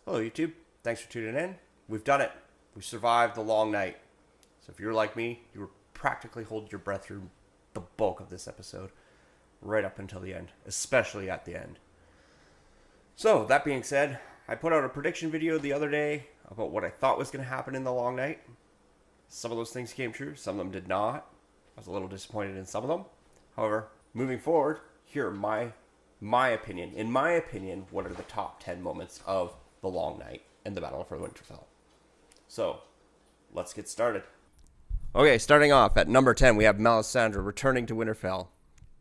Hello, YouTube. Thanks for tuning in. We've done it. We survived the long night. So if you're like me, you were practically holding your breath through the bulk of this episode, right up until the end, especially at the end. So, that being said, I put out a prediction video the other day about what I thought was going to happen in the long night. Some of those things came true, some of them did not. I was a little disappointed in some of them. However, moving forward, here are my opinion. In my opinion, what are the top 10 moments of the long night in the Battle for Winterfell? So, let's get started. Okay, starting off at number 10, we have Melisandre returning to Winterfell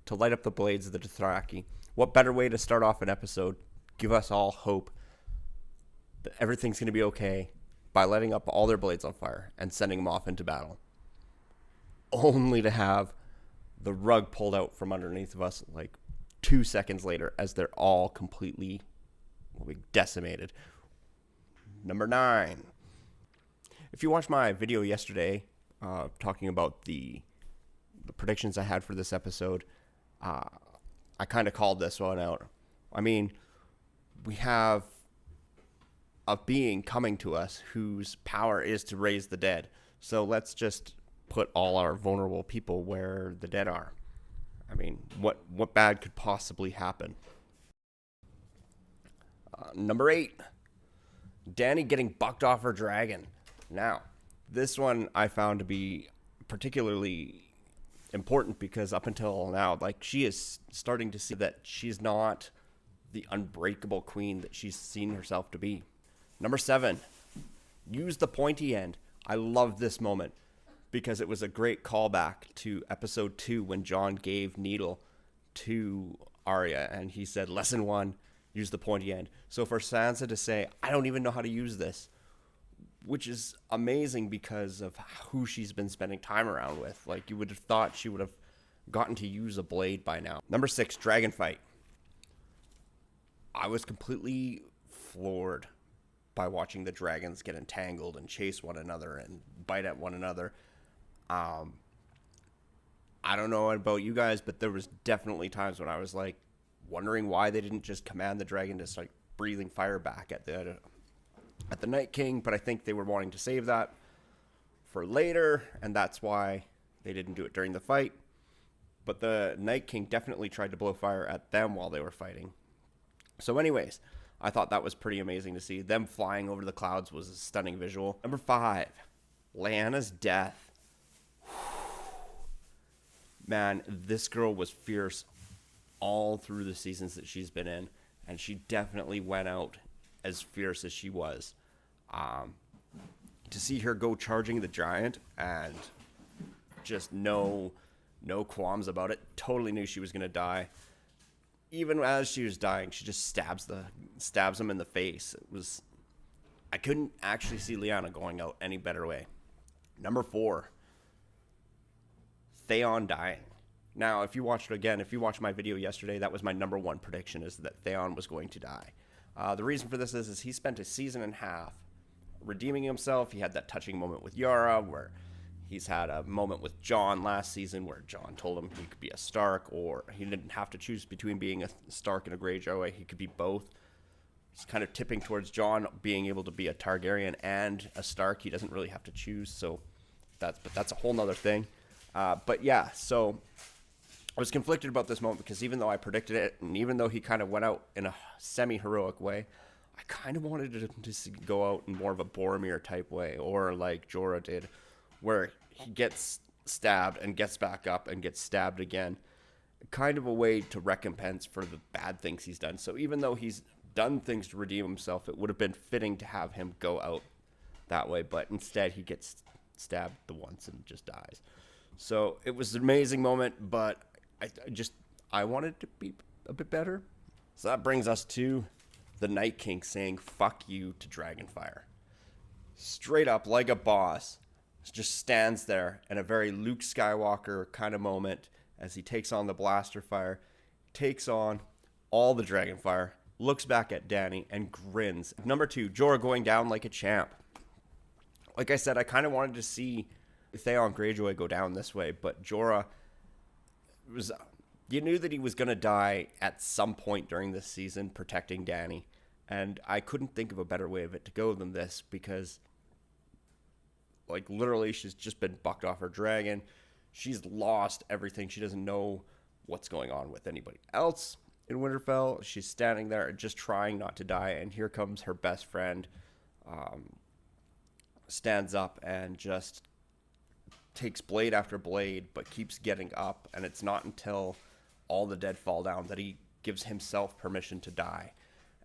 to light up the blades of the Dothraki. What better way to start off an episode? Give us all hope that everything's going to be okay by lighting up all their blades on fire and sending them off into battle. Only to have the rug pulled out from underneath of us like 2 seconds later as they're all completely decimated. Number 9. If you watched my video yesterday talking about the predictions I had for this episode, I kind of called this one out. I mean, we have a being coming to us whose power is to raise the dead. So let's just put all our vulnerable people where the dead are. I mean, what bad could possibly happen? Number 8, Dany getting bucked off her dragon. Now, this one I found to be particularly important because up until now, like, she is starting to see that she's not the unbreakable queen that she's seen herself to be. Number 7, use the pointy end. I love this moment because it was a great callback to episode 2 when Jon gave Needle to Arya and he said, lesson 1, use the pointy end. So for Sansa to say, I don't even know how to use this, which is amazing because of who she's been spending time around with. Like, you would have thought she would have gotten to use a blade by now. Number 6, dragon fight. I was completely floored by watching the dragons get entangled and chase one another and bite at one another. I don't know about you guys, but there was definitely times when I was like wondering why they didn't just command the dragon to start breathing fire back at the Night King, but I think they were wanting to save that for later, and that's why they didn't do it during the fight. But the Night King definitely tried to blow fire at them while they were fighting. So anyways, I thought that was pretty amazing to see. Them flying over the clouds was a stunning visual. Number 5, Lyanna's death. Man, this girl was fierce all through the seasons that she's been in, and she definitely went out as fierce as she was. To see her go charging the giant and just no qualms about it, totally knew she was going to die. Even as she was dying, she just stabs him in the face. I couldn't actually see Lyanna going out any better way. Number 4, Theon dying. Now, if you watch my video yesterday, that was my number 1 prediction, is that Theon was going to die. The reason for this is he spent a season and a half redeeming himself. He had that touching moment with Yara, where he's had a moment with Jon last season where Jon told him he could be a Stark, or he didn't have to choose between being a Stark and a Greyjoy. He could be both. He's kind of tipping towards Jon being able to be a Targaryen and a Stark. He doesn't really have to choose, so that's a whole nother thing. But yeah, so I was conflicted about this moment because even though I predicted it, and even though he kind of went out in a semi-heroic way, I kind of wanted him to go out in more of a Boromir type way, or like Jorah did, where he gets stabbed and gets back up and gets stabbed again. Kind of a way to recompense for the bad things he's done. So even though he's done things to redeem himself, it would have been fitting to have him go out that way. But instead, he gets stabbed the once and just dies. So it was an amazing moment, but I wanted it to be a bit better. So that brings us to the Night King saying, fuck you to Dragonfire. Straight up, like a boss, just stands there in a very Luke Skywalker kind of moment as he takes on the blaster fire, takes on all the Dragonfire, looks back at Dany and grins. Number 2, Jorah going down like a champ. Like I said, I kind of wanted to see Theon Greyjoy go down this way, but Jorah you knew that he was going to die at some point during this season protecting Dany. And I couldn't think of a better way of it to go than this, because like literally she's just been bucked off her dragon. She's lost everything. She doesn't know what's going on with anybody else in Winterfell. She's standing there just trying not to die, and here comes her best friend, stands up and just takes blade after blade, but keeps getting up. And it's not until all the dead fall down that he gives himself permission to die.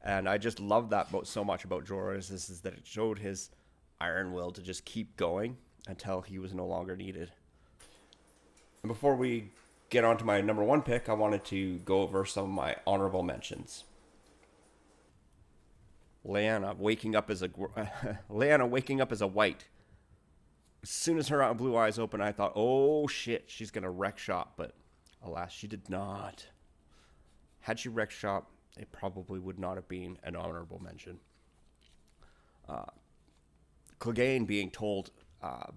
And I just love that so much about Jorah, is that it showed his iron will to just keep going until he was no longer needed. And before we get on to my number one pick, I wanted to go over some of my honorable mentions. Lyanna waking up as a white. As soon as her blue eyes opened, I thought, oh shit, she's gonna wreck shop, but alas, she did not. Had she wrecked shop, it probably would not have been an honorable mention. Clegane being told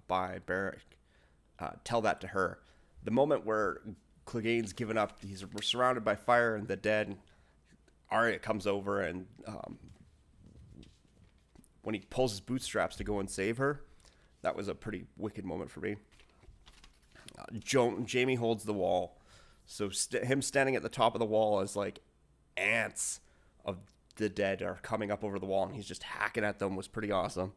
by Beric, tell that to her. The moment where Clegane's given up, he's surrounded by fire and the dead, Arya comes over, and when he pulls his bootstraps to go and save her, that was a pretty wicked moment for me. Jaime holds the wall, so him standing at the top of the wall is like ants of the dead are coming up over the wall, and he's just hacking at them, was pretty awesome.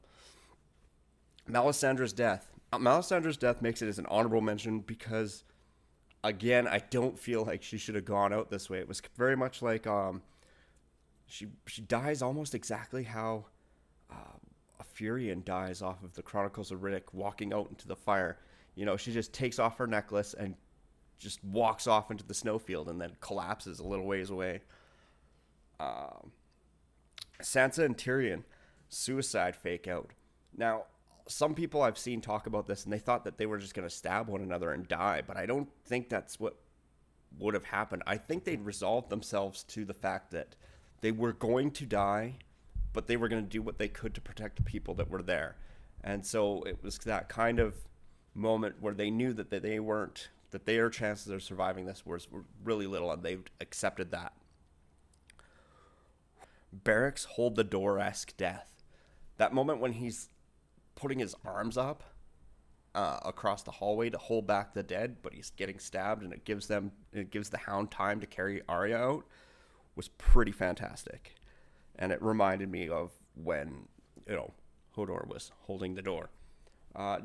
Melisandre's death. Melisandre's death makes it as an honorable mention because, again, I don't feel like she should have gone out this way. It was very much like she dies almost exactly how a Furion dies off of the Chronicles of Riddick, walking out into the fire. You know, she just takes off her necklace and just walks off into the snowfield and then collapses a little ways away. Sansa and Tyrion, suicide fake out. Now, some people I've seen talk about this, and they thought that they were just going to stab one another and die, but I don't think that's what would have happened. I think they'd resolved themselves to the fact that they were going to die, but they were going to do what they could to protect the people that were there. And so it was that kind of moment where they knew that that their chances of surviving this were really little, and they accepted that. Beric's hold the door-esque death. That moment when he's putting his arms up across the hallway to hold back the dead, but he's getting stabbed, and it gives the Hound time to carry Arya out, was pretty fantastic. And it reminded me of when, Hodor was holding the door.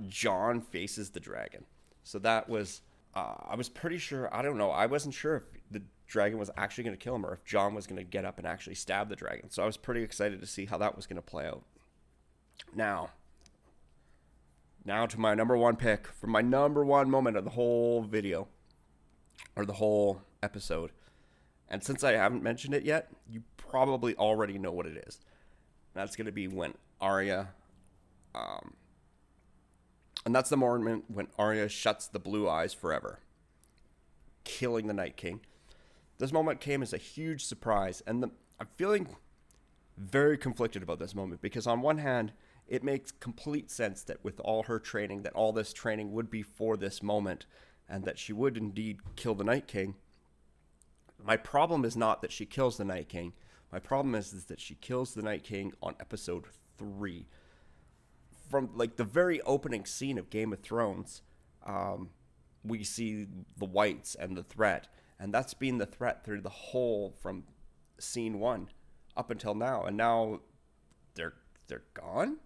Jon faces the dragon. So that was, I was pretty sure, I don't know, I wasn't sure if the dragon was actually going to kill him or if Jon was going to get up and actually stab the dragon. So I was pretty excited to see how that was going to play out. Now to my number one pick for my number one moment of the whole video, or the whole episode. And since I haven't mentioned it yet, you probably already know what it is. That's going to be when Arya, and that's the moment when Arya shuts the blue eyes forever, killing the Night King. This moment came as a huge surprise, and I'm feeling very conflicted about this moment, because on one hand, it makes complete sense that with all her training, that all this training would be for this moment, and that she would indeed kill the Night King. My problem is not that she kills the Night King. My problem is that she kills the Night King on episode 3. From like the very opening scene of Game of Thrones, we see the Whites and the threat, and that's been the threat through the whole from scene 1 up until now, and now they're gone.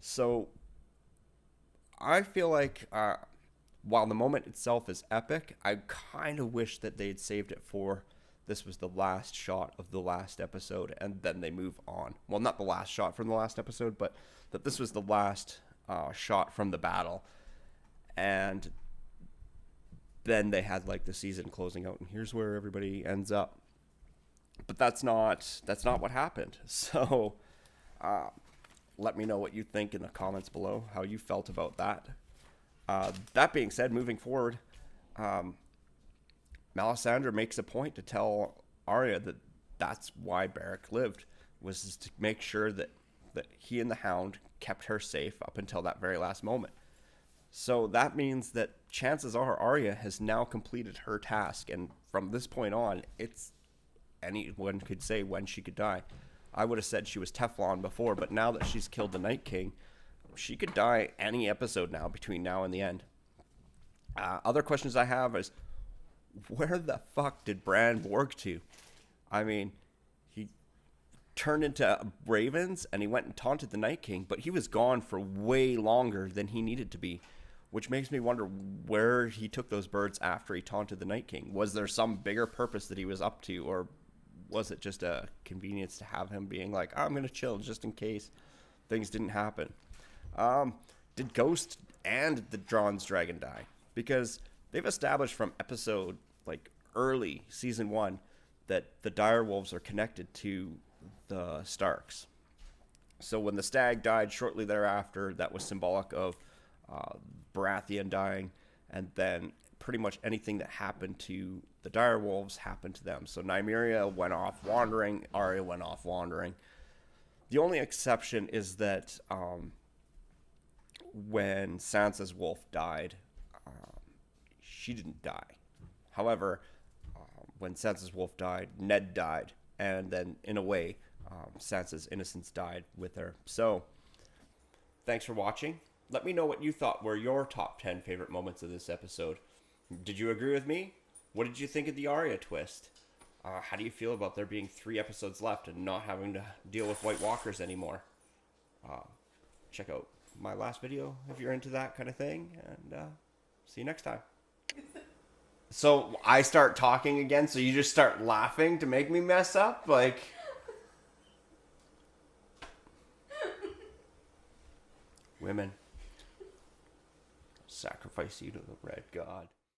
So I feel like while the moment itself is epic, I kind of wish that they'd saved it for this was the last shot of the last episode, and then they move on. Well, not the last shot from the last episode, but that this was the last shot from the battle, and then they had like the season closing out, and here's where everybody ends up. But that's not what happened. So let me know what you think in the comments below, how you felt about that. That being said, moving forward, Melisandre makes a point to tell Arya that that's why Beric lived, was to make sure that he and the Hound kept her safe up until that very last moment. So that means that chances are Arya has now completed her task, and from this point on, anyone could say when she could die. I would have said she was Teflon before, but now that she's killed the Night King, she could die any episode now between now and the end. Other questions I have is, where the fuck did Bran Borg to? I mean, he turned into ravens and he went and taunted the Night King, but he was gone for way longer than he needed to be, which makes me wonder where he took those birds after he taunted the Night King. Was there some bigger purpose that he was up to, or was it just a convenience to have him being like, I'm going to chill just in case things didn't happen? Did Ghost and the Drawn's Dragon die? Because they've established from episode, like, early season 1 that the direwolves are connected to the Starks. So when the stag died shortly thereafter, that was symbolic of Baratheon dying, and then pretty much anything that happened to the direwolves happened to them. So Nymeria went off wandering, Arya went off wandering. The only exception is that when Sansa's wolf died, she didn't die. However, when Sansa's wolf died, Ned died, and then in a way, Sansa's innocence died with her. So, thanks for watching. Let me know what you thought were your top 10 favorite moments of this episode. Did you agree with me? What did you think of the Arya twist? How do you feel about there being 3 episodes left and not having to deal with White Walkers anymore? Check out my last video if you're into that kind of thing, and see you next time. So I start talking again, so you just start laughing to make me mess up? Like... Women, sacrifice you to the red god.